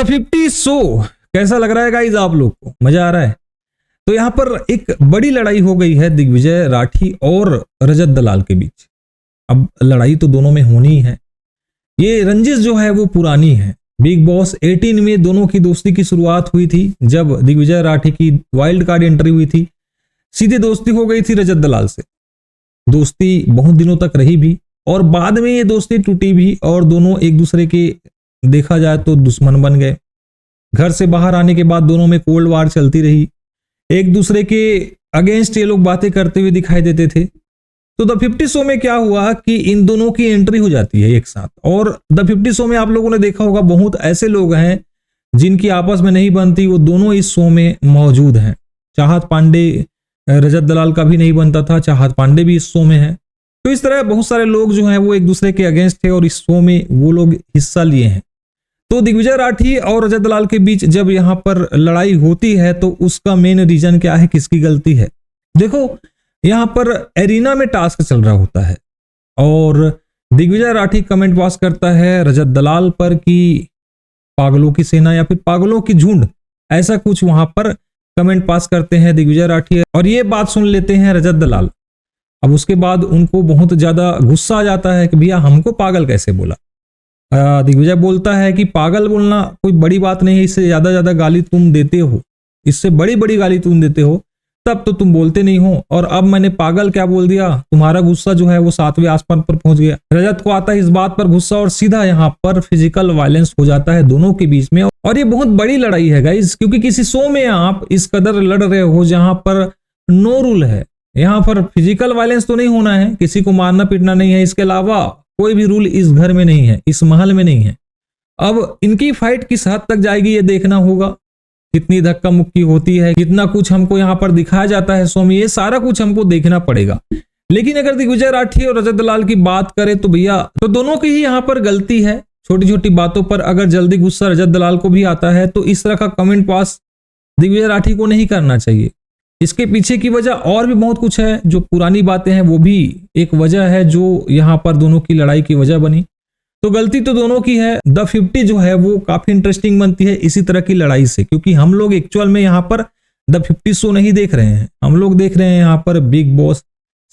The 50 show कैसा लग रहा है गाइस? आप लोग को मजा आ रहा है? तो यहाँ पर एक बड़ी लड़ाई हो गई है दिग्विजय राठी और रजत दलाल के बीच। अब लड़ाई तो दोनों में होनी ही है। ये रंजिश जो है वो पुरानी है। बिग बॉस 18 में दोनों की दोस्ती की शुरुआत हुई थी जब दिग्विजय राठी की वाइल्ड कार्ड एंट्री हुई थी। सीधे दोस्ती हो गई थी रजत दलाल से। दोस्ती बहुत दिनों तक रही भी और बाद में ये दोस्ती टूटी भी और दोनों एक दूसरे के देखा जाए तो दुश्मन बन गए। घर से बाहर आने के बाद दोनों में कोल्ड वार चलती रही। एक दूसरे के अगेंस्ट ये लोग बातें करते हुए दिखाई देते थे। तो द 50 शो में क्या हुआ कि इन दोनों की एंट्री हो जाती है एक साथ। और द 50 शो में आप लोगों ने देखा होगा बहुत ऐसे लोग हैं जिनकी आपस में नहीं बनती, वो दोनों इस शो में मौजूद हैं। चाहत पांडे रजत दलाल का भी नहीं बनता था, चाहत पांडे भी इस शो में है। तो इस तरह बहुत सारे लोग जो हैं वो एक दूसरे के अगेंस्ट थे और इस शो में वो लोग हिस्सा लिए हैं। तो दिग्विजय राठी और रजत दलाल के बीच जब यहाँ पर लड़ाई होती है तो उसका मेन रीजन क्या है, किसकी गलती है? देखो यहाँ पर एरिना में टास्क चल रहा होता है और दिग्विजय राठी कमेंट पास करता है रजत दलाल पर कि पागलों की सेना या फिर पागलों की झुंड, ऐसा कुछ वहां पर कमेंट पास करते हैं दिग्विजय राठी और ये बात सुन लेते हैं रजत दलाल। अब उसके बाद उनको बहुत ज्यादा गुस्सा आ जाता है कि भैया हमको पागल कैसे बोला। दिग्विजय बोलता है कि पागल बोलना कोई बड़ी बात नहीं है, इससे ज्यादा गाली तुम देते हो, इससे बड़ी गाली तुम देते हो, तब तो तुम बोलते नहीं हो और अब मैंने पागल क्या बोल दिया, तुम्हारा गुस्सा जो है वो 7वें आसमान पर पहुंच गया। रजत को आता है इस बात पर गुस्सा और सीधा यहाँ पर फिजिकल वायलेंस हो जाता है दोनों के बीच में। और ये बहुत बड़ी लड़ाई है गाइस, क्योंकि किसी शो में आप इस कदर लड़ रहे हो जहां पर नो रूल है। यहाँ पर फिजिकल वायलेंस तो नहीं होना है, किसी को मारना पीटना नहीं है, इसके अलावा कोई भी रूल इस घर में नहीं है, इस महल में नहीं है। अब इनकी फाइट किस हद तक जाएगी ये देखना होगा, कितनी धक्का मुक्की होती है, कितना कुछ हमको यहाँ पर दिखाया जाता है शो में, ये सारा कुछ हमको देखना पड़ेगा। लेकिन अगर दिग्विजय राठी और रजत दलाल की बात करें तो भैया तो दोनों की ही यहाँ पर गलती है। छोटी छोटी बातों पर अगर जल्दी गुस्सा रजत दलाल को भी आता है तो इस तरह का कमेंट पास दिग्विजय राठी को नहीं करना चाहिए। इसके पीछे की वजह और भी बहुत कुछ है, जो पुरानी बातें हैं वो भी एक वजह है जो यहाँ पर दोनों की लड़ाई की वजह बनी। तो गलती तो दोनों की है। द 50 जो है वो काफी इंटरेस्टिंग बनती है इसी तरह की लड़ाई से, क्योंकि हम लोग एक्चुअल में यहाँ पर द 50 शो नहीं देख रहे हैं, हम लोग देख रहे हैं यहाँ पर बिग बॉस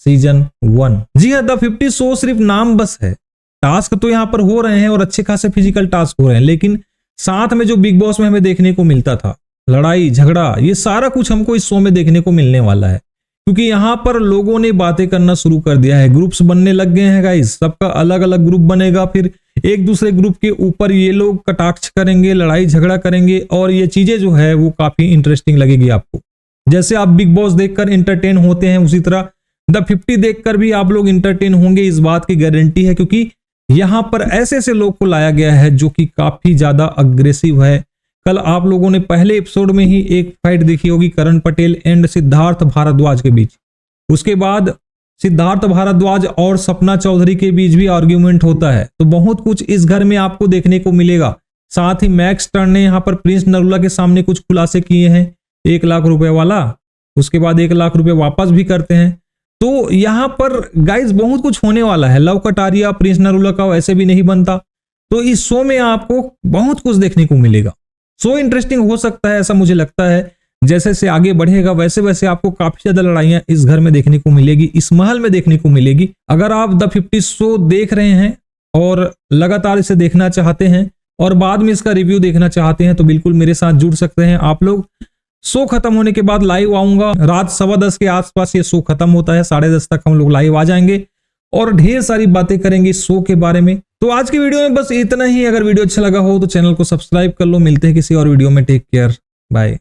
सीजन 1। जी हाँ, द 50 शो सिर्फ नाम बस है। टास्क तो यहाँ पर हो रहे हैं और अच्छे खासे फिजिकल टास्क हो रहे हैं, लेकिन साथ में जो बिग बॉस में हमें देखने को मिलता था, लड़ाई झगड़ा, ये सारा कुछ हमको इस शो में देखने को मिलने वाला है। क्योंकि यहाँ पर लोगों ने बातें करना शुरू कर दिया है, ग्रुप्स बनने लग गए हैं गाइस, सबका अलग अलग ग्रुप बनेगा, फिर एक दूसरे ग्रुप के ऊपर ये लोग कटाक्ष करेंगे, लड़ाई झगड़ा करेंगे और ये चीजें जो है वो काफी इंटरेस्टिंग लगेगी आपको। जैसे आप बिग बॉस देखकर इंटरटेन होते हैं उसी तरह द 50 देखकर भी आप लोग इंटरटेन होंगे, इस बात की गारंटी है। क्योंकि यहाँ पर ऐसे ऐसे लोग को लाया गया है जो कि काफी ज्यादा अग्रेसिव है। कल आप लोगों ने पहले एपिसोड में ही एक फाइट देखी होगी करण पटेल एंड सिद्धार्थ भारद्वाज के बीच। उसके बाद सिद्धार्थ भारद्वाज और सपना चौधरी के बीच भी आर्ग्यूमेंट होता है। तो बहुत कुछ इस घर में आपको देखने को मिलेगा। साथ ही मैक्स टर्न ने यहाँ पर प्रिंस नरूला के सामने कुछ खुलासे किए हैं, 1 लाख रुपए वाला, उसके बाद 1 लाख रुपए वापस भी करते हैं। तो यहाँ पर गाइस बहुत कुछ होने वाला है। लव कटारिया प्रिंस नरूला का वैसे भी नहीं बनता, तो इस शो में आपको बहुत कुछ देखने को मिलेगा। शो इंटरेस्टिंग हो सकता है, ऐसा मुझे लगता है। जैसे से आगे बढ़ेगा वैसे वैसे आपको काफी ज्यादा लड़ाइयां इस घर में देखने को मिलेगी, इस महल में देखने को मिलेगी। अगर आप द 50 शो देख रहे हैं और लगातार इसे देखना चाहते हैं और बाद में इसका रिव्यू देखना चाहते हैं तो बिल्कुल मेरे साथ जुड़ सकते हैं आप लोग। शो खत्म होने के बाद लाइव आऊंगा, रात 10:15 के आसपास ये शो खत्म होता है, 10:30 तक हम लोग लाइव आ जाएंगे और ढेर सारी बातें करेंगे इस शो के बारे में। तो आज की वीडियो में बस इतना ही। अगर वीडियो अच्छा लगा हो तो चैनल को सब्सक्राइब कर लो। मिलते हैं किसी और वीडियो में। Take care, bye.